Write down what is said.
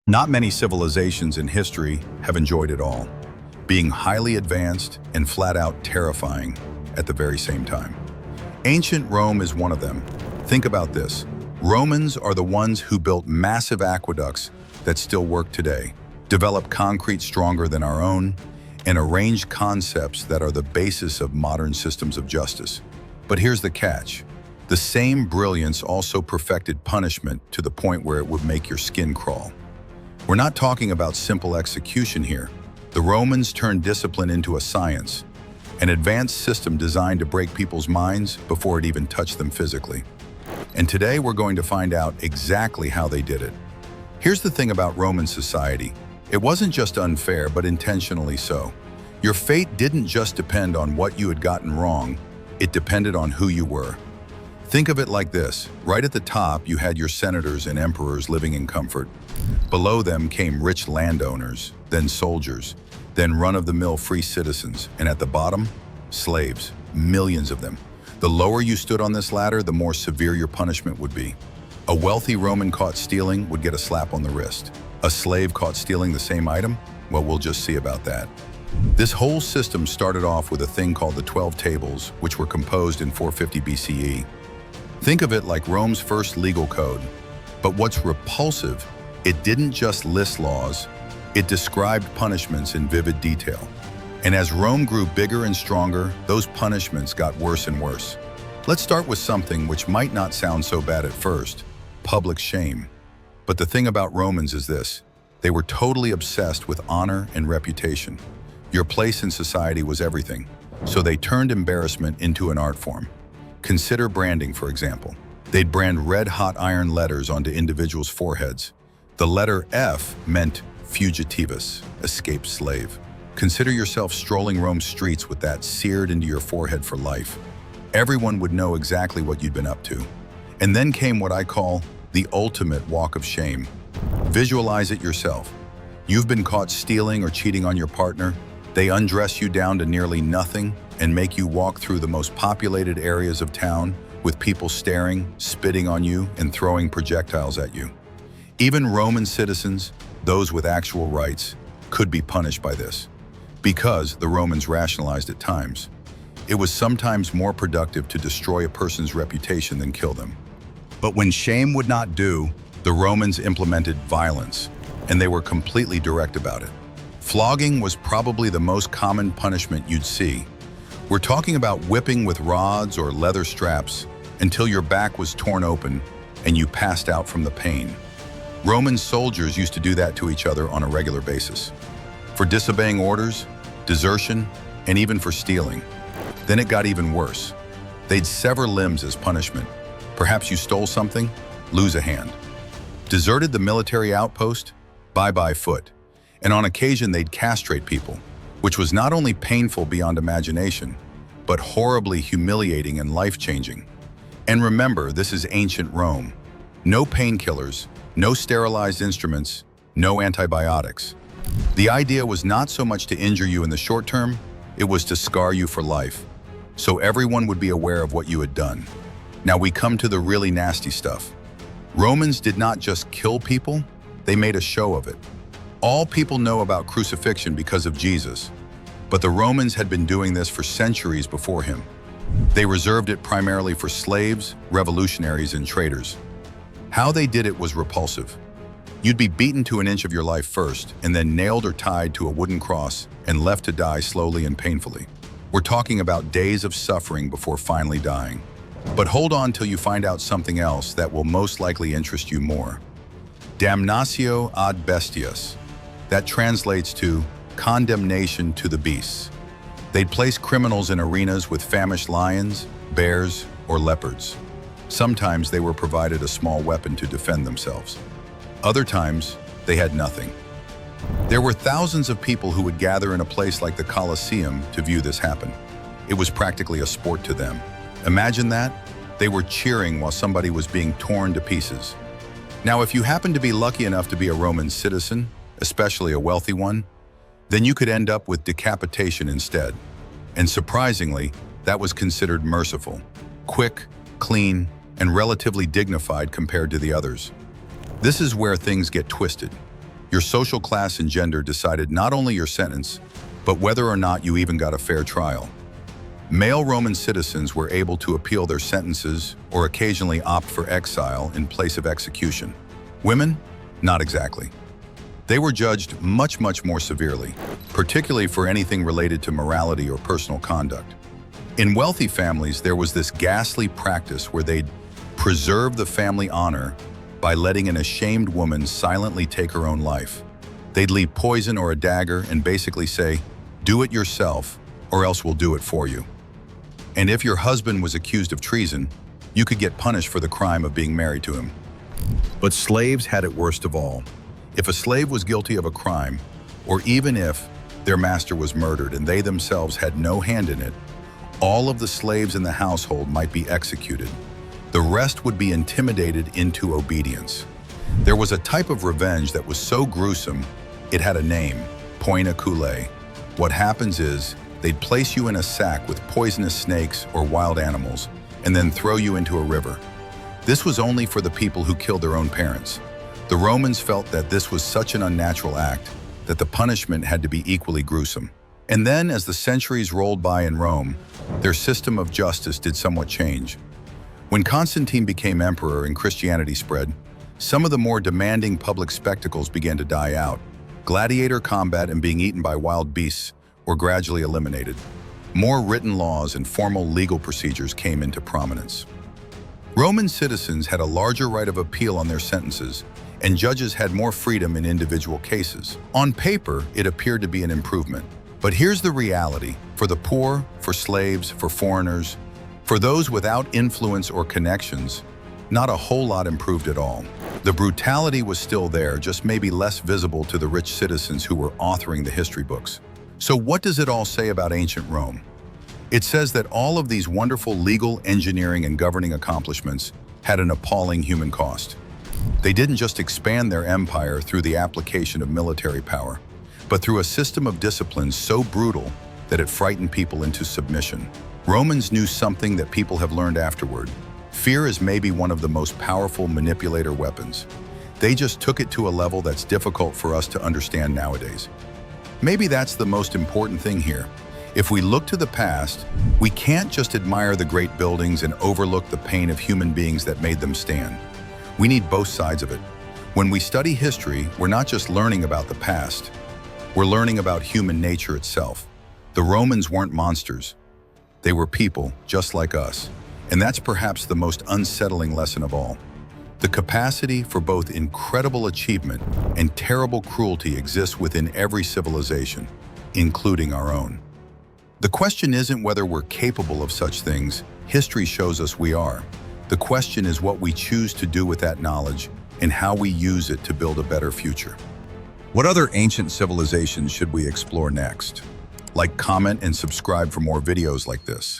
Not many civilizations in history have enjoyed it all, being highly advanced and flat-out terrifying at the very same time. Ancient Rome is one of them. Think about this. Romans are the ones who built massive aqueducts that still work today, developed concrete stronger than our own, and arranged concepts that are the basis of modern systems of justice. But here's the catch. The same brilliance also perfected punishment to the point where it would make your skin crawl. We're not talking about simple execution here. The Romans turned discipline into a science, an advanced system designed to break people's minds before it even touched them physically. And today we're going to find out exactly how they did it. Here's the thing about Roman society. It wasn't just unfair, but intentionally so. Your fate didn't just depend on what you had gotten wrong, it depended on who you were. Think of it like this. Right at the top, you had your senators and emperors living in comfort. Below them came rich landowners, then soldiers, then run-of-the-mill free citizens, and at the bottom, slaves, millions of them. The lower you stood on this ladder, the more severe your punishment would be. A wealthy Roman caught stealing would get a slap on the wrist. A slave caught stealing the same item? Well, we'll just see about that. This whole system started off with a thing called the 12 Tables, which were composed in 450 BCE. Think of it like Rome's first legal code. But what's repulsive, it didn't just list laws, it described punishments in vivid detail. And as Rome grew bigger and stronger, those punishments got worse and worse. Let's start with something which might not sound so bad at first: public shame. But the thing about Romans is this: they were totally obsessed with honor and reputation. Your place in society was everything, so they turned embarrassment into an art form. Consider branding, for example. They'd brand red-hot iron letters onto individuals' foreheads. The letter F meant fugitivus, escaped slave. Consider yourself strolling Rome's streets with that seared into your forehead for life. Everyone would know exactly what you'd been up to. And then came what I call the ultimate walk of shame. Visualize it yourself. You've been caught stealing or cheating on your partner. They undress you down to nearly nothing and make you walk through the most populated areas of town with people staring, spitting on you, and throwing projectiles at you. Even Roman citizens, those with actual rights, could be punished by this, because the Romans rationalized at times. It was sometimes more productive to destroy a person's reputation than kill them. But when shame would not do, the Romans implemented violence, and they were completely direct about it. Flogging was probably the most common punishment you'd see. We're talking about whipping with rods or leather straps until your back was torn open and you passed out from the pain. Roman soldiers used to do that to each other on a regular basis. For disobeying orders, desertion, and even for stealing. Then it got even worse. They'd sever limbs as punishment. Perhaps you stole something, lose a hand. Deserted the military outpost, bye-bye foot. And on occasion they'd castrate people, which was not only painful beyond imagination, but horribly humiliating and life-changing. And remember, this is ancient Rome. No painkillers, no sterilized instruments, no antibiotics. The idea was not so much to injure you in the short term, it was to scar you for life, so everyone would be aware of what you had done. Now we come to the really nasty stuff. Romans did not just kill people, they made a show of it. All people know about crucifixion because of Jesus, but the Romans had been doing this for centuries before him. They reserved it primarily for slaves, revolutionaries, and traitors. How they did it was repulsive. You'd be beaten to an inch of your life first, and then nailed or tied to a wooden cross and left to die slowly and painfully. We're talking about days of suffering before finally dying. But hold on till you find out something else that will most likely interest you more. Damnatio ad bestias. That translates to condemnation to the beasts. They'd place criminals in arenas with famished lions, bears, or leopards. Sometimes they were provided a small weapon to defend themselves. Other times, they had nothing. There were thousands of people who would gather in a place like the Colosseum to view this happen. It was practically a sport to them. Imagine that. They were cheering while somebody was being torn to pieces. Now, if you happened to be lucky enough to be a Roman citizen, especially a wealthy one, then you could end up with decapitation instead. And surprisingly, that was considered merciful, quick, clean, and relatively dignified compared to the others. This is where things get twisted. Your social class and gender decided not only your sentence, but whether or not you even got a fair trial. Male Roman citizens were able to appeal their sentences or occasionally opt for exile in place of execution. Women? Not exactly. They were judged much more severely, particularly for anything related to morality or personal conduct. In wealthy families, there was this ghastly practice where they'd preserve the family honor by letting an ashamed woman silently take her own life. They'd leave poison or a dagger and basically say, "Do it yourself, or else we'll do it for you." And if your husband was accused of treason, you could get punished for the crime of being married to him. But slaves had it worst of all. If a slave was guilty of a crime, or even if their master was murdered and they themselves had no hand in it, all of the slaves in the household might be executed. The rest would be intimidated into obedience. There was a type of revenge that was so gruesome, it had a name, point cruelty. What happens is, they'd place you in a sack with poisonous snakes or wild animals, and then throw you into a river. This was only for the people who killed their own parents. The Romans felt that this was such an unnatural act that the punishment had to be equally gruesome. And then, as the centuries rolled by in Rome, their system of justice did somewhat change. When Constantine became emperor and Christianity spread, some of the more demanding public spectacles began to die out. Gladiator combat and being eaten by wild beasts were gradually eliminated. More written laws and formal legal procedures came into prominence. Roman citizens had a larger right of appeal on their sentences, and judges had more freedom in individual cases. On paper, it appeared to be an improvement. But here's the reality. For the poor, for slaves, for foreigners, for those without influence or connections, not a whole lot improved at all. The brutality was still there, just maybe less visible to the rich citizens who were authoring the history books. So what does it all say about ancient Rome? It says that all of these wonderful legal, engineering, and governing accomplishments had an appalling human cost. They didn't just expand their empire through the application of military power, but through a system of discipline so brutal that it frightened people into submission. Romans knew something that people have learned afterward. Fear is maybe one of the most powerful manipulator weapons. They just took it to a level that's difficult for us to understand nowadays. Maybe that's the most important thing here. If we look to the past, we can't just admire the great buildings and overlook the pain of human beings that made them stand. We need both sides of it. When we study history, we're not just learning about the past, we're learning about human nature itself. The Romans weren't monsters. They were people, just like us. And that's perhaps the most unsettling lesson of all. The capacity for both incredible achievement and terrible cruelty exists within every civilization, including our own. The question isn't whether we're capable of such things. History shows us we are. The question is what we choose to do with that knowledge and how we use it to build a better future. What other ancient civilizations should we explore next? Like, comment, and subscribe for more videos like this.